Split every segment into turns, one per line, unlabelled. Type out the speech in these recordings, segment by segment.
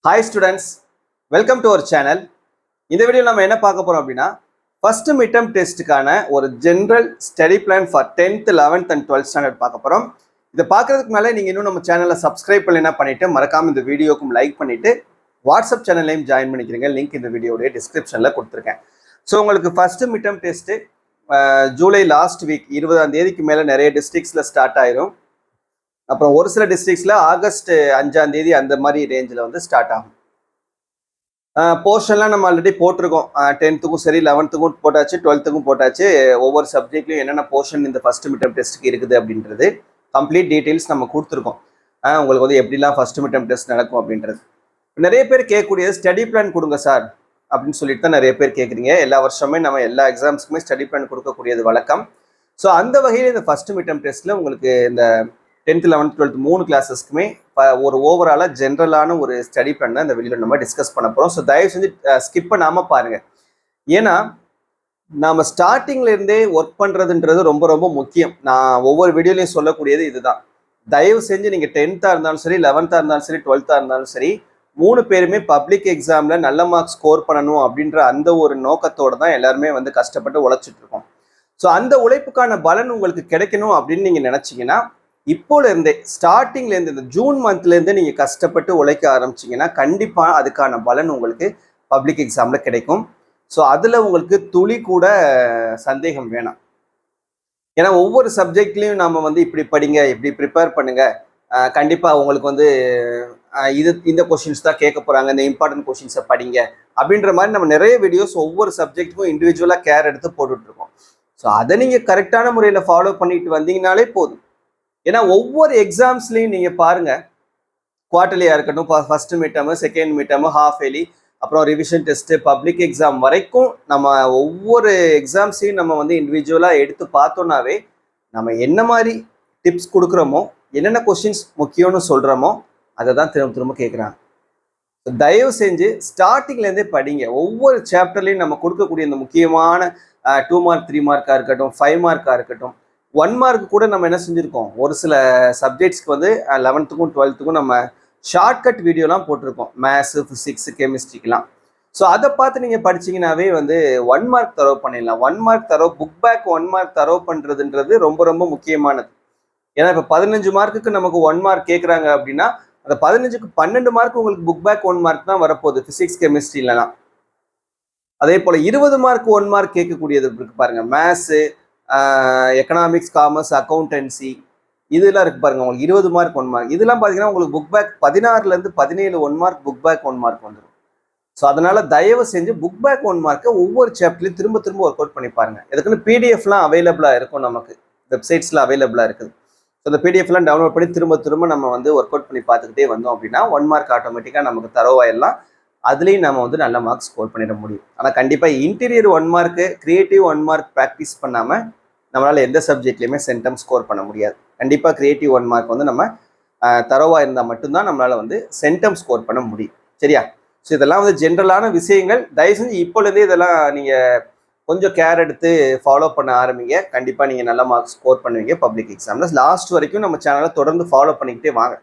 Hi students, welcome to our channel. இந்த video நம்ம என்ன பார்க்க போறோம் அப்படின்னா ஃபர்ஸ்ட் மிட்டம் டெஸ்ட்டுக்கான ஒரு general study plan for 10th 11th and 12th standard பார்க்க போறோம். இதை பார்க்கறதுக்கு மேலே நீங்கள் இன்னும் நம்ம சேனலை சப்ஸ்கிரைப் பண்ணலைன்னா பண்ணிட்டு மறக்காம இந்த வீடியோக்கும் லைக் பண்ணிட்டு வாட்ஸ்அப் சேனல்லையும் ஜாயின் பண்ணிக்கிறீங்க. லிங்க் இந்த வீடியோடைய டிஸ்கிரிப்ஷனில் கொடுத்துருக்கேன். ஸோ உங்களுக்கு first midterm test July last week 20ஆம் தேதிக்கு மேலே நிறைய டிஸ்ட்ரிக்ஸில் ஸ்டார்ட் ஆயிரும். அப்புறம் ஒரு சில டிஸ்ட்ரிக்ஸில் ஆகஸ்ட் 5ஆம் தேதி அந்த மாதிரி ரேஞ்சில் வந்து ஸ்டார்ட் ஆகும். போர்ஷன்லாம் நம்ம ஆல்ரெடி போட்டிருக்கோம். 10th சரி 11th போட்டாச்சு, 12th போட்டாச்சு. ஒவ்வொரு சப்ஜெக்ட்லையும் என்னென்ன போர்ஷன் இந்த ஃபர்ஸ்ட் மிட்டம் டெஸ்ட்டுக்கு இருக்குது அப்படின்றது கம்ப்ளீட் டீட்டெயில்ஸ் நம்ம கொடுத்துருக்கோம். உங்களுக்கு வந்து எப்படிலாம் ஃபர்ஸ்ட் மிட்டம் டெஸ்ட் நடக்கும் அப்படின்றது. நிறைய பேர் கேட்கக்கூடியது ஸ்டடி பிளான் கொடுங்க சார் அப்படின்னு சொல்லிட்டு தான் நிறைய பேர் கேட்குறீங்க. எல்லா வருஷமே நம்ம எல்லா எக்ஸாம்ஸுக்குமே ஸ்டடி பிளான் கொடுக்கக்கூடியது வழக்கம். ஸோ அந்த வகையில் இந்த ஃபர்ஸ்ட் மிட்டம் டெஸ்ட்டில் உங்களுக்கு இந்த 10th 11th 12th 3 கிளாஸஸ்க்குமே ஒரு ஓவராலாக ஜென்ரலான ஒரு ஸ்டடி பிளான் தான் இந்த வீடியோவில் நம்ம டிஸ்கஸ் பண்ண போகிறோம். ஸோ தயவு செஞ்சு ஸ்கிப் பண்ணாமல் பாருங்கள். ஏன்னா நாம் ஸ்டார்டிங்லேருந்தே ஒர்க் பண்ணுறதுன்றது ரொம்ப ரொம்ப முக்கியம். நான் ஒவ்வொரு வீடியோலையும் சொல்லக்கூடியது இதுதான். தயவு செஞ்சு நீங்கள் 10th இருந்தாலும் சரி, 11th இருந்தாலும் சரி, 12th இருந்தாலும் சரி, 3 பேருமே பப்ளிக் எக்ஸாமில் நல்ல மார்க்ஸ் ஸ்கோர் பண்ணணும் அப்படின்ற அந்த ஒரு நோக்கத்தோடு தான் எல்லாருமே வந்து கஷ்டப்பட்டு உழைச்சிட்டு இருக்கோம். ஸோ அந்த உழைப்புக்கான பலன் உங்களுக்கு கிடைக்கணும் அப்படின்னு நீங்கள் நினச்சிங்கன்னா இப்போலேருந்தே ஸ்டார்டிங்லேருந்து இந்த ஜூன் மந்த்லேருந்து நீங்கள் கஷ்டப்பட்டு உழைக்க ஆரம்பிச்சிங்கன்னா கண்டிப்பாக அதுக்கான பலன் உங்களுக்கு பப்ளிக் எக்ஸாமில் கிடைக்கும். ஸோ அதில் உங்களுக்கு துளி கூட சந்தேகம் வேணாம். ஏன்னா ஒவ்வொரு சப்ஜெக்ட்லேயும் நம்ம வந்து இப்படி படிங்க, இப்படி ப்ரிப்பேர் பண்ணுங்க, கண்டிப்பாக உங்களுக்கு வந்து இந்த கொஷின்ஸ் தான் கேட்க போகிறாங்க, இந்த இம்பார்ட்டன்ட் கொஷின்ஸை படிங்க அப்படின்ற மாதிரி நம்ம நிறைய வீடியோஸ் ஒவ்வொரு சப்ஜெக்ட்டுக்கும் இண்டிவிஜுவலாக கேர் எடுத்து போட்டுட்ருக்கோம். ஸோ அதை நீங்கள் கரெக்டான முறையில் ஃபாலோ பண்ணிட்டு வந்தீங்கனாலே போதும். ஏன்னா ஒவ்வொரு எக்ஸாம்ஸ்லையும் நீங்கள் பாருங்கள், குவார்டர்லியாக இருக்கட்டும், first midterm, second midterm, half yearly, அப்புறம் ரிவிஷன் டெஸ்ட்டு, பப்ளிக் எக்ஸாம் வரைக்கும் நம்ம ஒவ்வொரு எக்ஸாம்ஸையும் நம்ம வந்து இண்டிவிஜுவலாக எடுத்து பார்த்தோன்னாவே நம்ம என்ன மாதிரி டிப்ஸ் கொடுக்குறோமோ, என்னென்ன கொஷின்ஸ் முக்கியம்னு சொல்கிறோமோ அதை தான் திரும்ப திரும்ப கேட்குறாங்க. தயவு செஞ்சு ஸ்டார்டிங்லேருந்தே படிங்க. ஒவ்வொரு சாப்டர்லையும் நம்ம கொடுக்கக்கூடிய இந்த முக்கியமான 2 மார்க் 3 மார்க்காக இருக்கட்டும், 5 மார்க்காக இருக்கட்டும், 1 மார்க் கூட நம்ம என்ன செஞ்சுருக்கோம், ஒரு சில சப்ஜெக்ட்ஸ்க்கு வந்து 11th 12th நம்ம ஷார்ட்கட் வீடியோலாம் போட்டிருக்கோம், மேத்ஸு, ஃபிசிக்ஸு, கெமிஸ்ட்ரிக்கெலாம். ஸோ அதை பார்த்து நீங்கள் படிச்சிங்கனாவே வந்து 1 மார்க் தரவு பண்ணிடலாம். 1 மார்க் தரவு, புக் பேக் 1 மார்க் தரவு பண்ணுறதுன்றது ரொம்ப ரொம்ப முக்கியமானது. ஏன்னா இப்போ 15 மார்க்குக்கு நமக்கு 1 மார்க் கேட்குறாங்க அப்படின்னா அந்த 15க்கு 12 மார்க் உங்களுக்கு புக் பேக் 1 மார்க் தான் வரப்போகுது ஃபிசிக்ஸ் கெமிஸ்ட்ரியிலலாம். அதே போல் 20 மார்க் 1 மார்க் கேட்கக்கூடியது இருக்கு பாருங்கள், மேத்ஸு, எக்கனாமிக்ஸ், காமர்ஸ், அக்கௌண்டன்சி, இதெல்லாம் இருக்கு பாருங்க. உங்களுக்கு 20 மார்க் 1 மார்க் இதெல்லாம் பார்த்தீங்கன்னா உங்களுக்கு புக் பேக் 16லேருந்து 17 1 மார்க் புக் பேக் 1 மார்க் வந்துடும். ஸோ அதனால தயவு செஞ்சு புக் பேக் 1 மார்க்கை ஒவ்வொரு சாப்டர்லையும் திரும்ப திரும்ப ஒர்க் அவுட் பண்ணி பாருங்க. எதுக்குன்னு பிடிஎஃப்லாம் அவைலபிளாக இருக்கும், நமக்கு வெப்சைட்ஸில் அவைலபிளாக இருக்குது. ஸோ அந்த பிடிஎஃப்லாம் டவுன்லோட் பண்ணி திரும்ப திரும்ப நம்ம வந்து ஒர்க் அவுட் பண்ணி பார்த்துக்கிட்டே வந்தோம் அப்படின்னா 1 மார்க் ஆட்டோமேட்டிக்காக நமக்கு தரவாயிடலாம். அதுலேயும் நம்ம வந்து நல்ல மார்க் ஸ்கோர் பண்ணிட முடியும். ஆனால் கண்டிப்பாக interior 1 mark, creative 1 mark practice பண்ணாமல் நம்மளால் எந்த சப்ஜெக்ட்லையுமே சென்டம் ஸ்கோர் பண்ண முடியாது. கண்டிப்பாக கிரியேட்டிவ் 1 மார்க் வந்து நம்ம தரவாக இருந்தால் மட்டும்தான் நம்மளால் வந்து சென்டம் ஸ்கோர் பண்ண முடியும். சரியா? ஸோ இதெல்லாம் வந்து ஜென்ரலான விஷயங்கள். தயவு செஞ்சு இப்போலேருந்தே இதெல்லாம் நீங்கள் கொஞ்சம் கேர் எடுத்து ஃபாலோ பண்ண ஆரம்பிங்க. கண்டிப்பாக நீங்கள் நல்ல மார்க் ஸ்கோர் பண்ணுவீங்க பப்ளிக் எக்ஸாமில். லாஸ்ட் வரைக்கும் நம்ம சேனலை தொடர்ந்து ஃபாலோ பண்ணிக்கிட்டே வாங்க.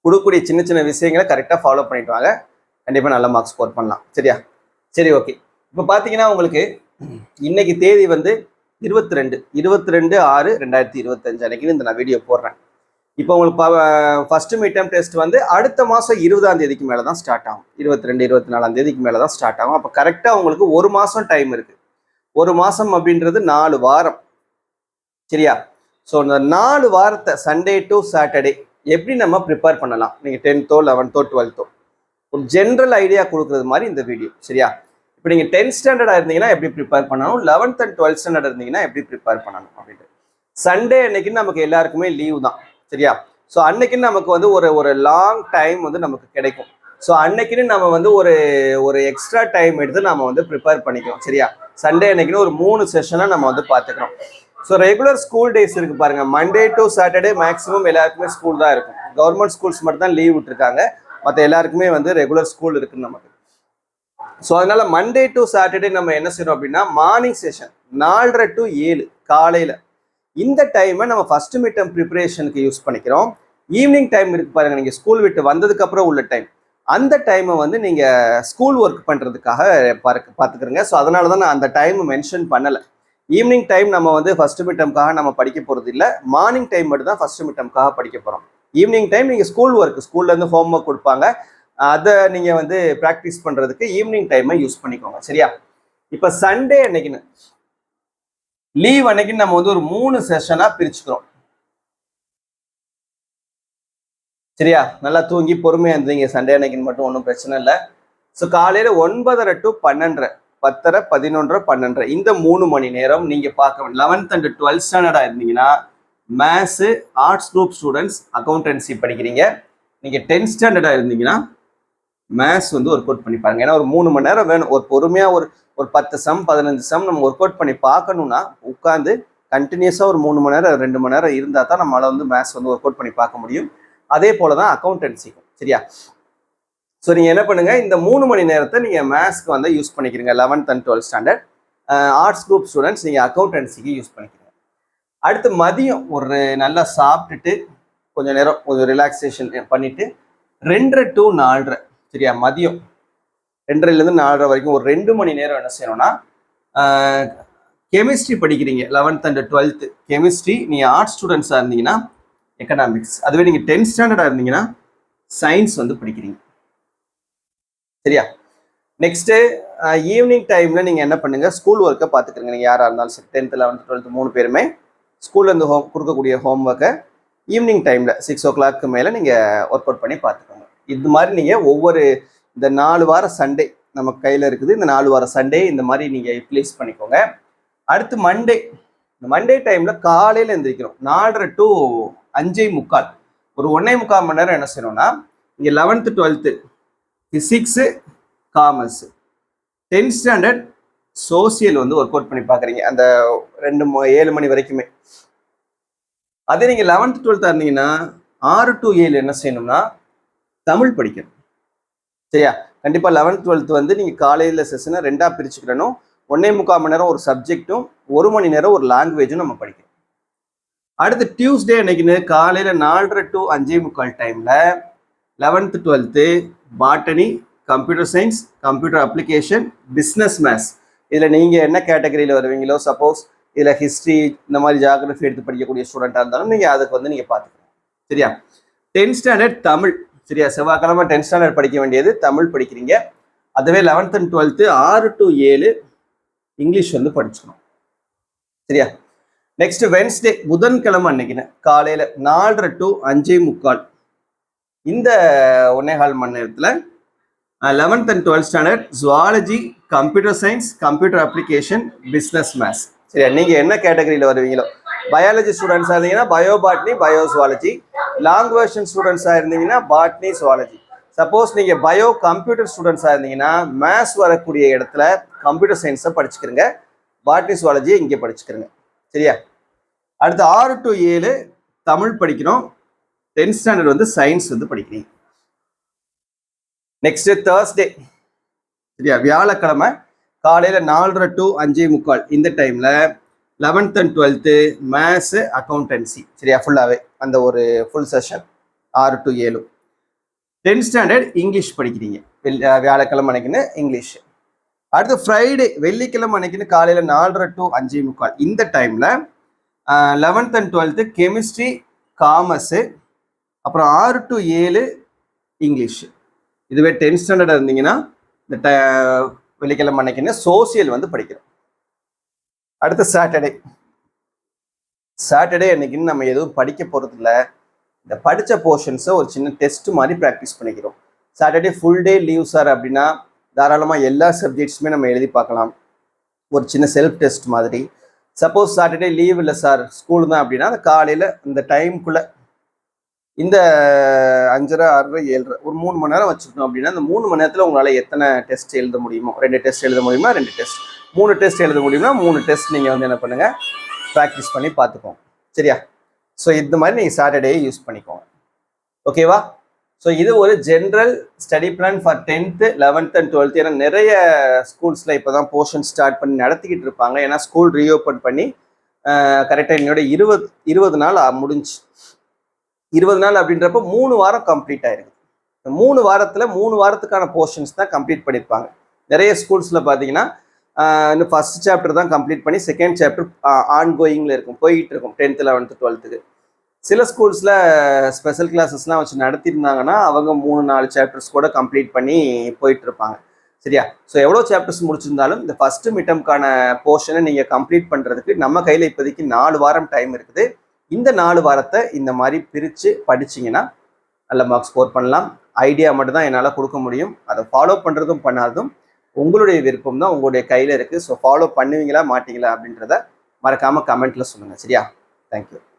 கொடுக்கக்கூடிய சின்ன சின்ன விஷயங்களை கரெக்டாக ஃபாலோ பண்ணிட்டு வாங்க. கண்டிப்பாக நல்ல மார்க் ஸ்கோர் பண்ணலாம். சரியா? சரி, ஓகே. இப்போ பார்த்தீங்கன்னா உங்களுக்கு இன்னைக்கு தேதி வந்து 22/6/2025 அன்னைக்கு இந்த நான் வீடியோ போடுறேன். இப்போ உங்களுக்கு ஃபர்ஸ்ட் மிட்டம் டெஸ்ட் வந்து அடுத்த மாதம் 20ஆம் தேதிக்கு மேலே தான் ஸ்டார்ட் ஆகும். 22 24ஆம் தேதிக்கு மேலே தான் ஸ்டார்ட் ஆகும். அப்போ கரெக்டாக உங்களுக்கு 1 மாதம் டைம் இருக்குது. 1 மாதம் அப்படின்றது 4 வாரம். சரியா? ஸோ இந்த 4 வாரத்தை சண்டே டு சாட்டர்டே எப்படி நம்ம ப்ரிப்பேர் பண்ணலாம், நீங்கள் 10th 11th 12th ஒரு ஜென்ரல் ஐடியா கொடுக்குறது மாதிரி இந்த வீடியோ. சரியா? இப்போ நீங்கள் 10th ஸ்டாண்டர்டாக இருந்தீங்கன்னா எப்படி ப்ரிப்பேர் பண்ணணும், 11th and 12th ஸ்டாண்டர்ட் இருந்தீங்கன்னா எப்படி ப்ரிப்பேர் பண்ணணும் அப்படின்ட்டு. சண்டே அன்னைக்குன்னு நமக்கு எல்லாருக்குமே லீவ் தான். சரியா? ஸோ அன்னைக்குன்னு நமக்கு வந்து ஒரு லாங் டைம் வந்து நமக்கு கிடைக்கும். ஸோ அன்னைக்குன்னு நம்ம வந்து ஒரு எக்ஸ்ட்ரா டைம் எடுத்து நம்ம வந்து ப்ரிப்பேர் பண்ணிக்கிறோம். சரியா? சண்டே அன்னைக்குன்னு ஒரு 3 செஷனாக நம்ம வந்து பார்த்துக்கிறோம். ஸோ ரெகுலர் ஸ்கூல் டேஸ் இருக்குது பாருங்கள், மண்டே டு சாட்டர்டே மேக்ஸிமம் எல்லாருக்குமே ஸ்கூல் தான் இருக்கும். கவர்மெண்ட் ஸ்கூல்ஸ் மட்டும் தான் லீவ் விட்டுருக்காங்க, மற்ற எல்லாருக்குமே வந்து ரெகுலர் ஸ்கூல் இருக்குது நமக்கு. ஸோ அதனால மண்டே டு சாட்டர்டே நம்ம என்ன செய்யறோம் அப்படின்னா மார்னிங் செஷன் 4:30 to 7 காலையில் இந்த டைமை நம்ம ஃபர்ஸ்ட் மிட்டம் ப்ரிப்பரேஷனுக்கு யூஸ் பண்ணிக்கிறோம். ஈவினிங் டைம் இருக்கு பாருங்க, நீங்கள் ஸ்கூல் விட்டு வந்ததுக்கு அப்புறம் உள்ள டைம் அந்த டைமை வந்து நீங்கள் ஸ்கூல் ஒர்க் பண்ணுறதுக்காக பார்த்துக்கிறங்க. ஸோ அதனால தான் நான் அந்த டைம் மென்ஷன் பண்ணலை. ஈவினிங் டைம் நம்ம வந்து ஃபர்ஸ்ட் மிட்டம்காக நம்ம படிக்க போகிறது இல்லை. மார்னிங் டைம் மட்டும் தான் ஃபர்ஸ்ட் மிட்டம்காக படிக்க போகிறோம். ஈவினிங் டைம் நீங்கள் ஸ்கூல் ஒர்க், ஸ்கூல்லேருந்து ஹோம் ஒர்க் கொடுப்பாங்க, அதை நீங்கள் வந்து ப்ராக்டிஸ் பண்ணுறதுக்கு ஈவினிங் டைமை யூஸ் பண்ணிக்கோங்க. சரியா? இப்போ சண்டே அன்னைக்குன்னு லீவ் அன்னைக்குன்னு நம்ம வந்து ஒரு 3 செஷனாக பிரிச்சுக்கிறோம். சரியா? நல்லா தூங்கி பொறுமையாக இருந்தீங்க சண்டே அன்னைக்குன்னு மட்டும் ஒன்றும் பிரச்சனை இல்லை. ஸோ காலையில் 9:30 to 12:30, 10:30, 11:30, 12:30 இந்த 3 மணி நேரம் நீங்கள் பார்க்க வேண்டும். 11th and 12th ஸ்டாண்டர்டாக இருந்தீங்கன்னா maths, arts group students accountancy படிக்கிறீங்க. நீங்கள் 10th ஸ்டாண்டர்டாக இருந்தீங்கன்னா மேத்ஸ் வந்து ஒர்க் அவுட் பண்ணி பாருங்க. ஏன்னா ஒரு 3 மணி நேரம் வேணும். ஒரு பொறுமையாக ஒரு 10 சம் 15 சம் நம்ம ஒர்க் அவுட் பண்ணி பார்க்கணும்னா உட்காந்து கண்டினியூஸாக ஒரு 3 மணி நேரம் 2 மணி நேரம் இருந்தால் தான் நம்மளால் வந்து மேத்ஸ் வந்து ஒர்க் அவுட் பண்ணி பார்க்க முடியும். அதே போல தான் அக்கௌண்டன்சிக்கும். சரியா? ஸோ நீங்கள் என்ன பண்ணுங்க, இந்த 3 மணி நேரத்தை நீங்கள் மேத்ஸ்க்கு வந்து யூஸ் பண்ணிக்கிறீங்க. 11th and 12th standard arts group students நீங்கள் அக்கௌண்டன்சிக்கு யூஸ் பண்ணிக்கிறீங்க. அடுத்து மதியம் ஒரு நல்லா சாப்பிட்டுட்டு கொஞ்சம் நேரம் கொஞ்சம் ரிலாக்ஸேஷன் பண்ணிட்டு 2:30 to 4:30, சரியா, மதியம் 2:30லேருந்து 4:30 வரைக்கும் ஒரு 2 மணி நேரம் என்ன செய்யணும்னா கெமிஸ்ட்ரி படிக்கிறீங்க. 11th and 12th chemistry. நீங்கள் ஆர்ட்ஸ் ஸ்டூடெண்ட்ஸாக இருந்தீங்கன்னா எக்கனாமிக்ஸ், அதுவே நீங்கள் 10th ஸ்டாண்டர்டாக இருந்தீங்கன்னா சயின்ஸ் வந்து படிக்கிறீங்க. சரியா? நெக்ஸ்ட்டு ஈவினிங் டைமில் நீங்கள் என்ன பண்ணுங்கள், ஸ்கூல் ஒர்க்கை பார்த்துக்கிறீங்க. நீங்கள் யாராக இருந்தாலும் சரி, 10th, 11th, 12th 3 பேருமே ஸ்கூல்லேருந்து கொடுக்கக்கூடிய ஹோம் ஒர்க்கை ஈவினிங் டைமில் 6 o'clock மேலே நீங்கள் ஒர்க் அவுட் பண்ணி பார்த்துக்கோங்க. இது மாதிரி நீங்கள் இந்த 4 வார சண்டே நம்ம கையில் இருக்குது, இந்த 4 வார சண்டே இந்த மாதிரி நீங்கள் யூட்டிலைஸ் பண்ணிக்கோங்க. அடுத்து மண்டே டைமில் காலையில் எழுந்திரிக்கிறோம். 4:30 to 5:45 ஒரு 1.25 மணி நேரம் என்ன செய்யணும்னா இங்கே 11th 12th physics, commerce, 10th standard social வந்து ஒர்க் அவுட் பண்ணி பார்க்குறீங்க அந்த 7 மணி வரைக்குமே. அதே நீங்கள் 11th 12th இருந்தீங்கன்னா 6 to 7 என்ன செய்யணும்னா தமிழ் படிக்கணும். சரியா? கண்டிப்பாக 11th 12th வந்து நீங்கள் காலையில் செஷனை 2ஆக பிரிச்சுக்கிறணும். 1.25 மணி நேரம் ஒரு சப்ஜெக்டும் 1 மணி நேரம் ஒரு லாங்குவேஜும் நம்ம படிக்கணும். அடுத்து டியூஸ்டே அன்னைக்குன்னு காலையில் 4:30 to 5:45 டைமில் 11th 12th botany, computer science, computer application, business maths. இதில் நீங்கள் என்ன கேட்டகரியில் வருவீங்களோ, சப்போஸ் இதில் ஹிஸ்ட்ரி இந்த மாதிரி ஜியாகிரஃபி எடுத்து படிக்கக்கூடிய ஸ்டூடெண்ட்டாக இருந்தாலும் நீங்கள் அதுக்கு வந்து நீங்கள் பார்த்துக்கணும். சரியா? 10th standard Tamil. சரியா? செவ்வாய்க்கிழமை 10th ஸ்டாண்டர்ட் படிக்க வேண்டியது தமிழ் படிக்கிறீங்க. அதுவே 11th and 12th 6 to 7 English வந்து படிச்சுக்கணும். சரியா? நெக்ஸ்ட் வென்ஸ்டே புதன்கிழமை அன்னைக்குன்னு காலையில் 4:30 to 5:45 இந்த 1.25 மணி நேரத்தில் 11th and 12th standard zoology, computer science, computer application, business maths. சரியா? நீங்கள் என்ன கேட்டகரியில் வருவீங்களோ, பயாலஜி ஸ்டூடெண்ட்ஸாக இருந்தீங்கன்னா bio botany, bio zoology, long version ஸ்டூடெண்ட்ஸாக இருந்தீங்கன்னா பாட்னி, ஜுவாலஜி. சப்போஸ் நீங்கள் பயோ கம்ப்யூட்டர் ஸ்டூடெண்ட்ஸாக இருந்தீங்கன்னா மேத்ஸ் வரக்கூடிய இடத்துல கம்ப்யூட்டர் சயின்ஸை படிச்சுக்கிறங்க, பாட்னி ஜுவாலஜியை இங்கே படிச்சுக்கிறங்க. சரியா? அடுத்து 6 to 7 தமிழ் படிக்கிறோம். 10th ஸ்டாண்டர்ட் வந்து சயின்ஸ் வந்து படிக்கிறீங்க. Next Thursday. சரியா? வியாழக்கிழமை காலையில் 4:30 to 5:45 இந்த டைமில் 11th and 12th maths, accountancy. சரியா? ஃபுல்லாகவே அந்த ஒரு full session 6 to 7. 10th standard English படிக்கிறீங்க. வியாழக்கிழமை அன்னைக்குன்னு இங்கிலீஷ். அடுத்து ஃப்ரைடே வெள்ளிக்கிழமை அன்னைக்குன்னு காலையில் 4:30 to 5:45 இந்த டைமில் 11th and 12th chemistry, commerce, அப்புறம் 6 to 7 இங்கிலீஷ். இதுவே 10th ஸ்டாண்டர்டாக இருந்தீங்கன்னா இந்த வெள்ளிக்கிழமை அன்னைக்குன்னு சோசியல் வந்து படிக்கிறோம். அடுத்து சாட்டர்டே அன்னைக்குன்னு நம்ம எதுவும் படிக்க போகிறது இல்லை. இந்த படித்த போர்ஷன்ஸை ஒரு சின்ன டெஸ்ட் மாதிரி ப்ராக்டிஸ் பண்ணிக்கிறோம். Saturday full day leave sir அப்படின்னா தாராளமாக எல்லா சப்ஜெக்ட்ஸுமே நம்ம எழுதி பார்க்கலாம், ஒரு சின்ன செல்ஃப் டெஸ்ட் மாதிரி. சப்போஸ் சாட்டர்டே லீவ் இல்லை சார் ஸ்கூல் தான் அப்படின்னா அந்த காலையில் இந்த டைமுக்குள்ளே இந்த 5:30, 6:30, 7:30 ஒரு 3 மணி நேரம் வச்சுக்கணும் அப்படின்னா அந்த 3 மணி நேரத்தில் உங்களால் எத்தனை டெஸ்ட் எழுத முடியுமோ, 2 டெஸ்ட் எழுத முடியுமா 2 டெஸ்ட், 3 டெஸ்ட் எழுத முடியுமா 3 டெஸ்ட் நீங்கள் வந்து என்ன பண்ணுங்கள் ப்ராக்டிஸ் பண்ணி பார்த்துக்கோங்க. சரியா? ஸோ இந்த மாதிரி நீங்கள் சாட்டர்டே யூஸ் பண்ணிக்கோங்க. ஓகேவா? ஸோ இது ஒரு general study plan for 10th, 11th and 12th. ஏன்னா நிறைய ஸ்கூல்ஸில் இப்போ தான் போர்ஷன் ஸ்டார்ட் பண்ணி நடத்திக்கிட்டு இருப்பாங்க. ஏன்னா ஸ்கூல் ரீஓப்பன் பண்ணி கரெக்டாக என்னோட 20 நாள் முடிஞ்சு. 20 நாள் அப்படின்றப்ப 3 வாரம் கம்ப்ளீட் ஆயிருக்கு. 3 வாரத்தில் 3 வாரத்துக்கான போர்ஷன்ஸ் தான் கம்ப்ளீட் பண்ணியிருப்பாங்க. நிறைய ஸ்கூல்ஸில் பார்த்தீங்கன்னா இன்னும் ஃபர்ஸ்ட் சாப்டர் தான் கம்ப்ளீட் பண்ணி செகண்ட் சாப்டர் ஆன்கோயிங்கில் இருக்கும், போயிட்டு இருக்கும் 10th 11th 12th. சில ஸ்கூல்ஸில் ஸ்பெஷல் கிளாஸஸ்லாம் வச்சு நடத்தியிருந்தாங்கன்னா அவங்க 3-4 சாப்டர்ஸ் கூட கம்ப்ளீட் பண்ணி போயிட்டு இருப்பாங்க. சரியா? ஸோ எவ்வளோ சாப்டர்ஸ் முடிச்சிருந்தாலும் இந்த ஃபர்ஸ்ட் மிட்டம்கான போர்ஷனை நீங்கள் கம்ப்ளீட் பண்ணுறதுக்கு நம்ம கையில் இப்போதைக்கு 4 வாரம் டைம் இருக்குது. இந்த 4 வாரத்தை இந்த மாதிரி பிரித்து படிச்சிங்கன்னா நல்ல மார்க் ஸ்கோர் பண்ணலாம். ஐடியா மட்டும் தான் என்னால் கொடுக்க முடியும். அதை ஃபாலோ பண்ணுறதும் பண்ணாததும் உங்களுடைய விருப்பம் தான், உங்களுடைய கையில் இருக்குது. ஸோ ஃபாலோ பண்ணுவீங்களா மாட்டீங்களா அப்படின்றத மறக்காமல் கமெண்ட்டில் சொல்லுங்கள். சரியா? தேங்க்யூ.